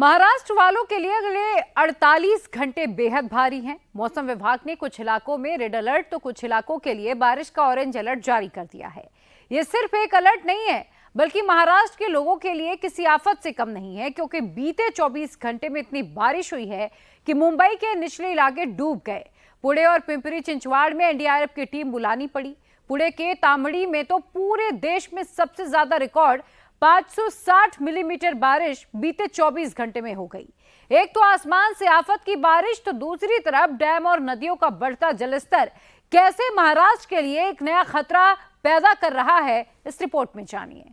महाराष्ट्र वालों के लिए अगले 48 घंटे बेहद भारी हैं। मौसम विभाग ने कुछ इलाकों में रेड अलर्ट तो कुछ इलाकों के लिए बारिश का ऑरेंज अलर्ट जारी कर दिया है। ये सिर्फ एक अलर्ट नहीं है, बल्कि महाराष्ट्र के लोगों के लिए किसी आफत से कम नहीं है, क्योंकि बीते 24 घंटे में इतनी बारिश हुई है कि मुंबई के निचले इलाके डूब गए। पुणे और पिंपरी चिंचवाड़ में एनडीआरएफ की टीम बुलानी पड़ी। पुणे के तामड़ी में तो पूरे देश में सबसे ज्यादा रिकॉर्ड 560 मिलीमीटर बारिश बीते 24 घंटे में हो गई। एक तो आसमान से आफत की बारिश, तो दूसरी तरफ डैम और नदियों का बढ़ता जलस्तर कैसे महाराष्ट्र के लिए एक नया खतरा पैदा कर रहा है, इस रिपोर्ट में जानिए।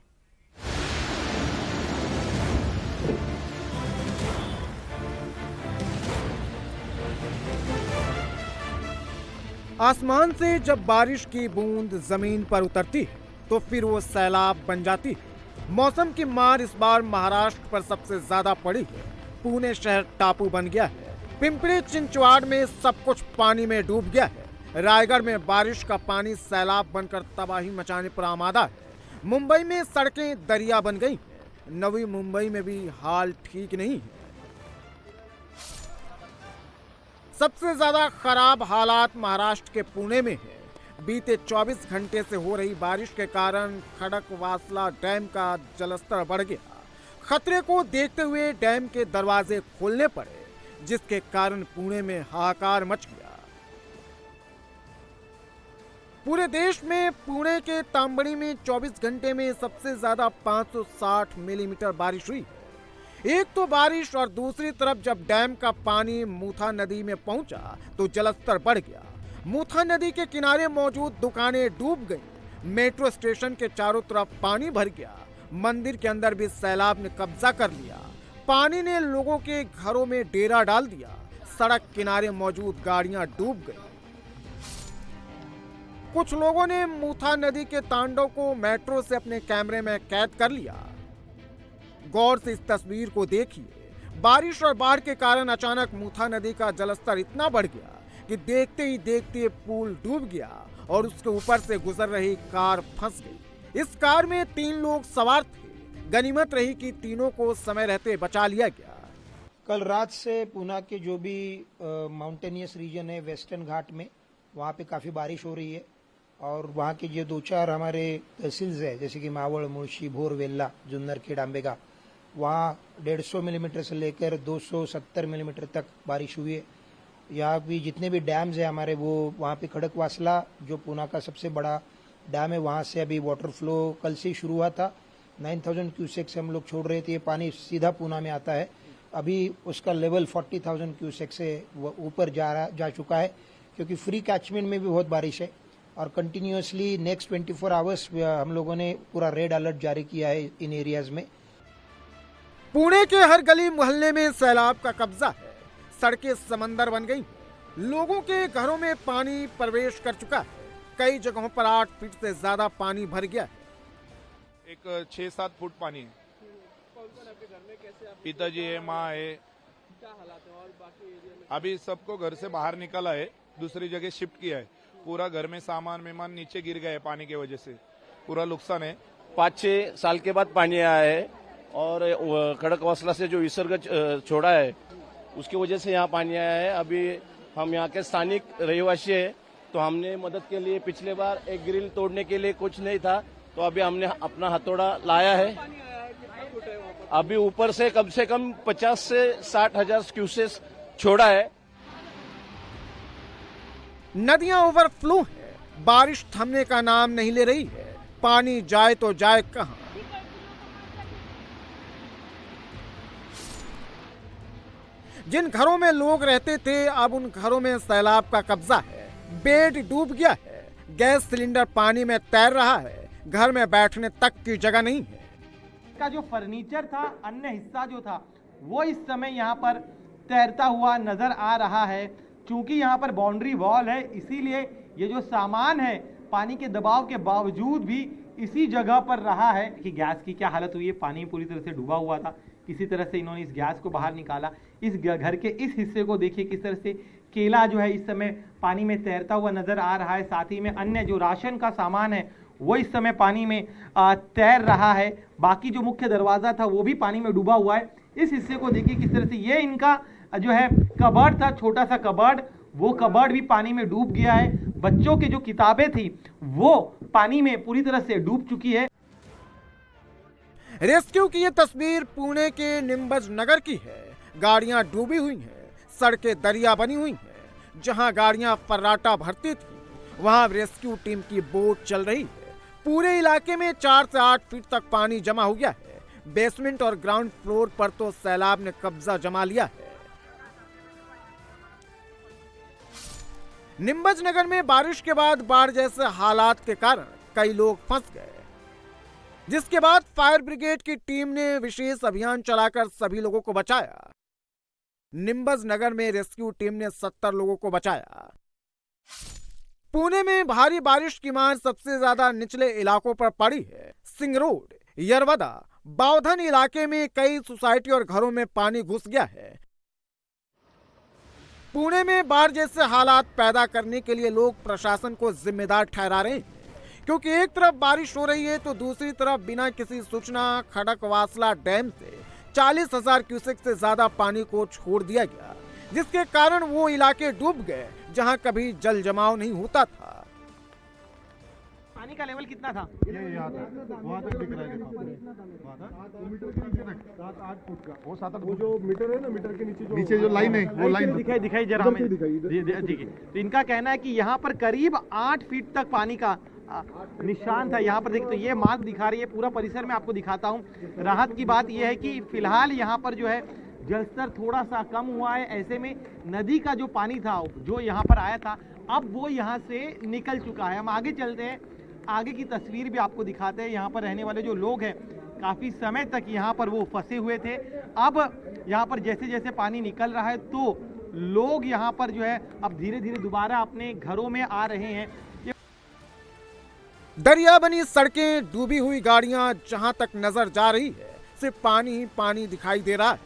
आसमान से जब बारिश की बूंद जमीन पर उतरती है तो फिर वो सैलाब बन जाती है। मौसम की मार इस बार महाराष्ट्र पर सबसे ज्यादा पड़ी है। पुणे शहर टापू बन गया है। पिंपरी चिंचवाड़ में सब कुछ पानी में डूब गया है। रायगढ़ में बारिश का पानी सैलाब बनकर तबाही मचाने पर आमादा है। मुंबई में सड़कें दरिया बन गई हैं। नवी मुंबई में भी हाल ठीक नहीं है। सबसे ज्यादा खराब हालात महाराष्ट्र के पुणे में है। बीते 24 घंटे से हो रही बारिश के कारण खड़कवासला डैम का जलस्तर बढ़ गया। खतरे को देखते हुए डैम के दरवाजे खोलने पड़े, जिसके कारण पुणे में हाहाकार मच गया। पूरे देश में पुणे के तांबड़ी में 24 घंटे में सबसे ज्यादा 560 मिलीमीटर बारिश हुई। एक तो बारिश और दूसरी तरफ जब डैम का पानी मूथा नदी में पहुंचा तो जलस्तर बढ़ गया। मूथा नदी के किनारे मौजूद दुकानें डूब गईं। मेट्रो स्टेशन के चारों तरफ पानी भर गया। मंदिर के अंदर भी सैलाब ने कब्जा कर लिया। पानी ने लोगों के घरों में डेरा डाल दिया। सड़क किनारे मौजूद गाड़ियां डूब गईं। कुछ लोगों ने मूथा नदी के तांडव को मेट्रो से अपने कैमरे में कैद कर लिया। गौर से इस तस्वीर को देखिए। बारिश और बाढ़ के कारण अचानक मूथा नदी का जलस्तर इतना बढ़ गया कि देखते ही देखते पुल डूब गया और उसके ऊपर से गुजर रही कार फंस गई। इस कार में 3 लोग सवार थे। गनीमत रही कि तीनों को समय रहते बचा लिया गया। कल रात से पुणे के जो भी माउंटेनियस रीजन है वेस्टर्न घाट में, वहाँ पे काफ़ी बारिश हो रही है और वहाँ के जो 2-4 हमारे तहसील्स है, जैसे कि मावड़, मुळशी, भोर, वेल्ला, जुन्नरखेड, आंबेगा, वहाँ 150 मिलीमीटर से लेकर 270 मिलीमीटर तक बारिश हुई है। यहाँ भी जितने भी डैम्स है हमारे, वो वहाँ पे खड़कवासला जो पुणे का सबसे बड़ा डैम है, वहाँ से अभी वाटर फ्लो कल से ही शुरू हुआ था। 9000 क्यूसेक से हम लोग छोड़ रहे थे। ये पानी सीधा पुणे में आता है। अभी उसका लेवल 40,000 क्यूसेक से ऊपर जा चुका है, क्योंकि फ्री कैचमेंट में भी बहुत बारिश है और कंटिन्यूसली नेक्स्ट 24 आवर्स हम लोगों ने पूरा रेड अलर्ट जारी किया है इन एरियाज में। पुणे के हर गली मोहल्ले में सैलाब का कब्जा है। सड़कें समंदर बन गई। लोगों के घरों में पानी प्रवेश कर चुका है। कई जगहों पर 8 फीट से ज्यादा पानी भर गया है। एक 6-7 फुट पानी है। आपके घर में कैसे? पिताजी है, माँ है। क्या हालात है? और बाकी एरिया में अभी सबको घर से बाहर निकाला है, दूसरी जगह शिफ्ट किया है। पूरा घर में सामान मेहमान नीचे गिर गए पानी की वजह से, पूरा नुकसान है। 5-6 साल के बाद पानी आया है और खड़कवासला से जो विसर्ग छोड़ा है उसकी वजह से यहाँ पानी आया है। अभी हम यहाँ के स्थानिक रहवासी है, तो हमने मदद के लिए पिछले बार एक ग्रिल तोड़ने के लिए कुछ नहीं था, तो अभी हमने अपना हथौड़ा लाया है। अभी ऊपर से कम 50 से 60 हजार क्यूसेस छोड़ा है। नदियां ओवरफ्लो है। बारिश थमने का नाम नहीं ले रही है। पानी जाए तो जाए कहां? जिन घरों में लोग रहते थे, अब उन घरों में सैलाब का कब्जा है। बेड डूब गया है। गैस सिलेंडर पानी में तैर रहा है। घर में बैठने तक की जगह नहीं है। का जो फर्नीचर था, अन्य हिस्सा जो था, वो इस समय यहाँ पर तैरता हुआ नजर आ रहा है। क्योंकि यहाँ पर बाउंड्री वॉल है, इसीलिए ये जो सामान है पानी के दबाव के बावजूद भी इसी जगह पर रहा है। कि गैस की क्या हालत हुई है, पानी पूरी तरह से डूबा हुआ था। किसी तरह से इन्होंने इस गैस को बाहर निकाला। इस घर के इस हिस्से को देखिए किस तरह से केला जो है इस समय पानी में तैरता हुआ नजर आ रहा है। साथ ही में अन्य जो राशन का सामान है वो इस समय पानी में तैर रहा है। बाकी जो मुख्य दरवाजा था वो भी पानी में डूबा हुआ है। इस हिस्से को देखिए किस तरह से ये इनका जो है कबर्ड था, छोटा सा कबर्ड, वो कबर्ड भी पानी में डूब गया है। बच्चों की जो किताबें थी वो पानी में पूरी तरह से डूब चुकी है। रेस्क्यू की ये तस्वीर पुणे के निम्बज नगर की है। गाड़ियां डूबी हुई हैं, सड़कें दरिया बनी हुई हैं। जहां गाड़ियां फर्राटा भरती थी वहां रेस्क्यू टीम की बोट चल रही है। पूरे इलाके में 4 से 8 फीट तक पानी जमा हो गया है। बेसमेंट और ग्राउंड फ्लोर पर तो सैलाब ने कब्जा जमा लिया है। निम्बज नगर में बारिश के बाद बाढ़ जैसे हालात के कारण कई लोग फंस गए, जिसके बाद फायर ब्रिगेड की टीम ने विशेष अभियान चलाकर सभी लोगों को बचाया। निम्बज नगर में रेस्क्यू टीम ने 70 लोगों को बचाया। पुणे में भारी बारिश की मार सबसे ज्यादा निचले इलाकों पर पड़ी है। सिंह रोड, यरवदा, बावधन इलाके में कई सोसाइटी और घरों में पानी घुस गया है। पुणे में बाढ़ जैसे हालात पैदा करने के लिए लोग प्रशासन को जिम्मेदार ठहरा रहे हैं, क्योंकि एक तरफ बारिश हो रही है तो दूसरी तरफ बिना किसी सूचना खड़कवासला डैम से 40,000 क्यूसेक से ज्यादा पानी को छोड़ दिया गया, जिसके कारण वो इलाके डूब गए जहां कभी जल जमाव नहीं होता था। पानी का लेवल कितना था? वहाँ तक दिख रहा है, मीटर के नीचे तक 7-8 फुट का, वो 7-8 वो जो मीटर है ना, मीटर के नीचे जो लाइन है वो लाइन दिखाई जरा हमें देखिए। तो इनका कहना है कि यहाँ पर करीब 8 फीट तक पानी का निशान था। यहाँ पर देखिए तो ये मार्क दिखा रही है। पूरा परिसर में आपको दिखाता हूँ। राहत की बात यह है कि फिलहाल यहाँ पर जो है जलस्तर थोड़ा सा कम हुआ है। ऐसे में नदी का जो पानी था जो यहाँ पर आया था अब वो यहाँ से निकल चुका है। हम आगे चलते हैं, आगे की तस्वीर भी आपको दिखाते हैं। यहाँ पर रहने वाले जो लोग हैं काफ़ी समय तक यहाँ पर वो फंसे हुए थे। अब यहाँ पर जैसे जैसे पानी निकल रहा है तो लोग यहाँ पर जो है अब धीरे धीरे दोबारा अपने घरों में आ रहे हैं। दरिया बनी सड़कें, डूबी हुई गाड़ियां, जहां तक नजर जा रही है सिर्फ पानी ही पानी दिखाई दे रहा है।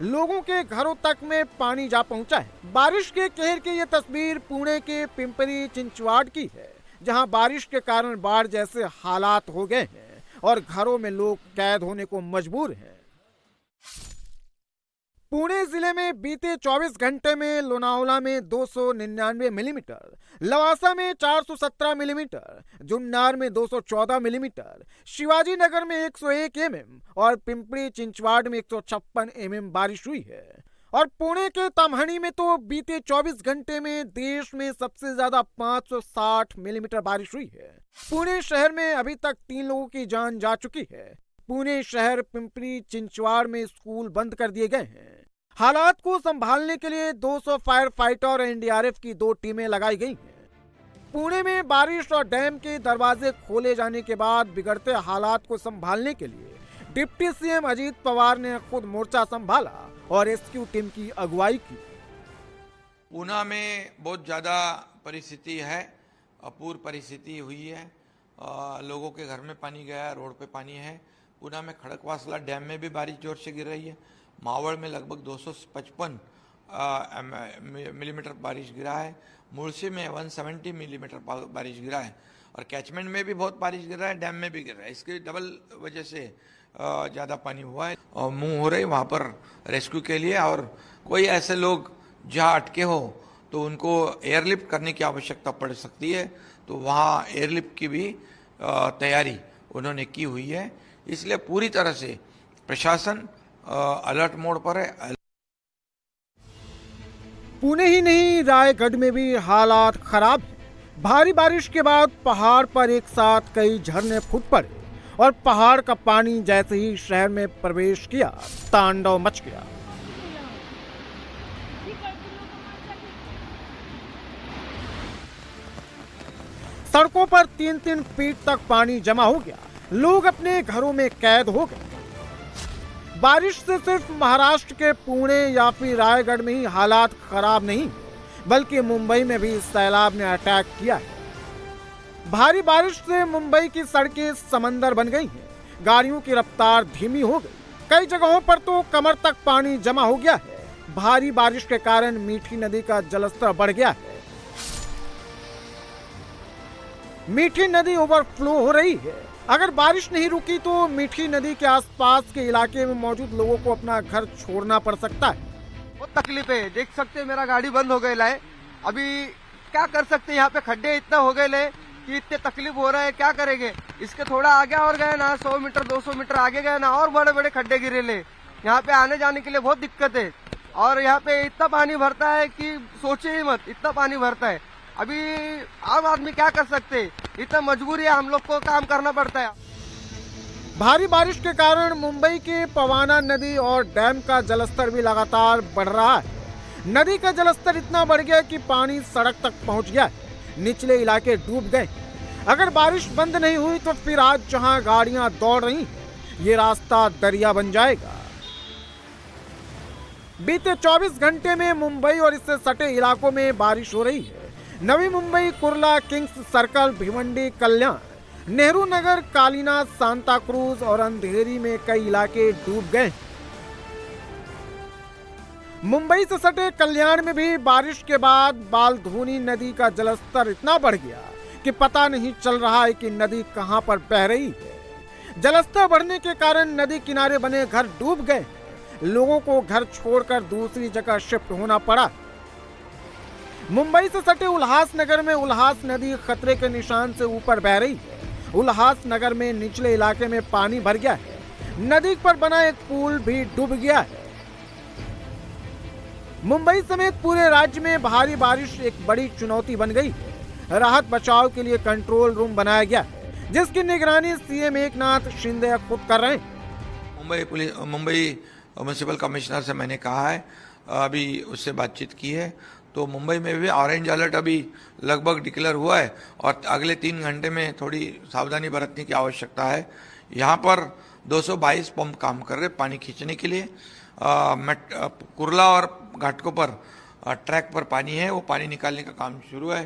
लोगों के घरों तक में पानी जा पहुंचा है। बारिश के कहर की ये तस्वीर पुणे के पिंपरी चिंचवाड़ की है, जहां बारिश के कारण बाढ़ जैसे हालात हो गए हैं और घरों में लोग कैद होने को मजबूर हैं। पुणे जिले में बीते 24 घंटे में लोनावला में 299 मिलीमीटर, लवासा में 417 मिलीमीटर, जुन्नार में 214 मिलीमीटर, शिवाजी नगर में 101 mm और पिंपरी चिंचवाड़ में 156 mm बारिश हुई है। और पुणे के तमहनी में तो बीते 24 घंटे में देश में सबसे ज्यादा 560 मिलीमीटर बारिश हुई है। पुणे शहर में अभी तक 3 लोगों की जान जा चुकी है। पुणे शहर, पिंपरी चिंचवाड़ में स्कूल बंद कर दिए गए हैं। हालात को संभालने के लिए 200 फायर फाइटर और एनडीआरएफ की 2 टीमें लगाई गई हैं। पुणे में बारिश और डैम के दरवाजे खोले जाने के बाद बिगड़ते हालात को संभालने के लिए डिप्टी सीएम अजीत पवार ने खुद मोर्चा संभाला और रेस्क्यू टीम की अगुवाई की। पूना में बहुत ज़्यादा परिस्थिति है, अपूर्व परिस्थिति हुई है। लोगों के घर में पानी गया, रोड पे पानी है। पूना में खड़कवासला डैम में भी बारिश जोर से गिर रही है। मावड़ में लगभग 255 मिलीमीटर बारिश गिरा है। मुड़सी में 170 मिलीमीटर बारिश गिरा है और कैचमेंट में भी बहुत बारिश गिर रहा है, डैम में भी गिर रहा है। इसकी डबल वजह से ज़्यादा पानी हुआ है और मुँह हो रही वहाँ पर रेस्क्यू के लिए। और कोई ऐसे लोग जहाँ अटके हो तो उनको एयरलिफ्ट करने की आवश्यकता पड़ सकती है, तो वहाँ एयरलिफ्ट की भी तैयारी उन्होंने की हुई है। इसलिए पूरी तरह से प्रशासन अलर्ट मोड पर है। पुणे ही नहीं, रायगढ़ में भी हालात खराब हैं। भारी बारिश के बाद पहाड़ पर एक साथ कई झरने फूट पड़े और पहाड़ का पानी जैसे ही शहर में प्रवेश किया, तांडव मच गया। सड़कों पर 3-3 फीट तक पानी जमा हो गया। लोग अपने घरों में कैद हो गए। बारिश से सिर्फ महाराष्ट्र के पुणे या फिर रायगढ़ में ही हालात खराब नहीं, बल्कि मुंबई में भी सैलाब ने अटैक किया है। भारी बारिश से मुंबई की सड़कें समंदर बन गई हैं। गाड़ियों की रफ्तार धीमी हो गई। कई जगहों पर तो कमर तक पानी जमा हो गया है। भारी बारिश के कारण मीठी नदी का जलस्तर बढ़ गया है। मीठी नदी ओवरफ्लो हो रही है अगर बारिश नहीं रुकी तो मीठी नदी के आसपास के इलाके में मौजूद लोगों को अपना घर छोड़ना पड़ सकता है। बहुत तकलीफ है, देख सकते हैं मेरा गाड़ी बंद हो गई है। अभी क्या कर सकते हैं, यहाँ पे खड्डे इतना हो गए कि इतने तकलीफ हो रहा है, क्या करेंगे। इसके थोड़ा आगे और गए ना, 100 मीटर 200 मीटर आगे गए ना, और बड़े बड़े खड्डे गिरे ले। यहाँ पे आने जाने के लिए बहुत दिक्कत है, और यहाँ पे इतना पानी भरता है कि सोचे ही मत, इतना पानी भरता है। अभी आम आदमी क्या कर सकते हैं, इतना मजबूरी है, हम लोग को काम करना पड़ता है। भारी बारिश के कारण मुंबई के पवाना नदी और डैम का जलस्तर भी लगातार बढ़ रहा है। नदी का जलस्तर इतना बढ़ गया कि पानी सड़क तक पहुंच गया, निचले इलाके डूब गए। अगर बारिश बंद नहीं हुई तो फिर आज जहां गाड़ियां दौड़ रही, ये रास्ता दरिया बन जाएगा। बीते 24 घंटे में मुंबई और इससे सटे इलाकों में बारिश हो रही है। नवी मुंबई, कुर्ला, किंग्स सर्कल, भिवंडी, कल्याण, नेहरू नगर, कालीना, सांता क्रूज और अंधेरी में कई इलाके डूब गए। मुंबई से सटे कल्याण में भी बारिश के बाद बालधोनी नदी का जलस्तर इतना बढ़ गया कि पता नहीं चल रहा है कि नदी कहां पर बह रही है। जलस्तर बढ़ने के कारण नदी किनारे बने घर डूब गए। लोगों को घर छोड़कर दूसरी जगह शिफ्ट होना पड़ा। मुंबई से सटे उल्हास नगर में उल्हास नदी खतरे के निशान से ऊपर बह रही है। उल्हास नगर में निचले इलाके में पानी भर गया है। नदी पर बना एक पुल भी डूब गया है। मुंबई समेत पूरे राज्य में भारी बारिश एक बड़ी चुनौती बन गई है। राहत बचाव के लिए कंट्रोल रूम बनाया गया, जिसकी निगरानी सीएम एकनाथ शिंदे खुद कर रहे हैं। मुंबई म्यूनिसिपल कमिश्नर से मैंने कहा है, अभी उससे बातचीत की है, तो मुंबई में भी ऑरेंज अलर्ट अभी लगभग डिक्लेयर हुआ है और अगले 3 घंटे में थोड़ी सावधानी बरतने की आवश्यकता है। यहाँ पर 222 पंप काम कर रहे पानी खींचने के लिए। कुर्ला और घाटकों पर ट्रैक पर पानी है, वो पानी निकालने का काम शुरू है।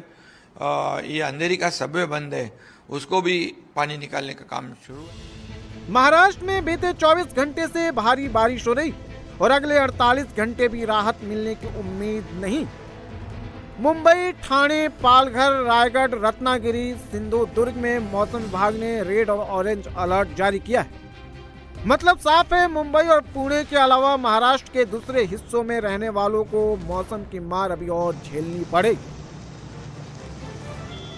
ये अंधेरी का सबवे बंद है, उसको भी पानी निकालने का काम शुरू है। महाराष्ट्र में बीते 24 घंटे से भारी बारिश हो रही और अगले 48 घंटे भी राहत मिलने की उम्मीद नहीं। मुंबई, ठाणे, पालघर, रायगढ़, रत्नागिरी, सिंधुदुर्ग में मौसम विभाग ने रेड और ऑरेंज अलर्ट जारी किया है। मतलब साफ है, मुंबई और पुणे के अलावा महाराष्ट्र के दूसरे हिस्सों में रहने वालों को मौसम की मार अभी और झेलनी पड़ेगी।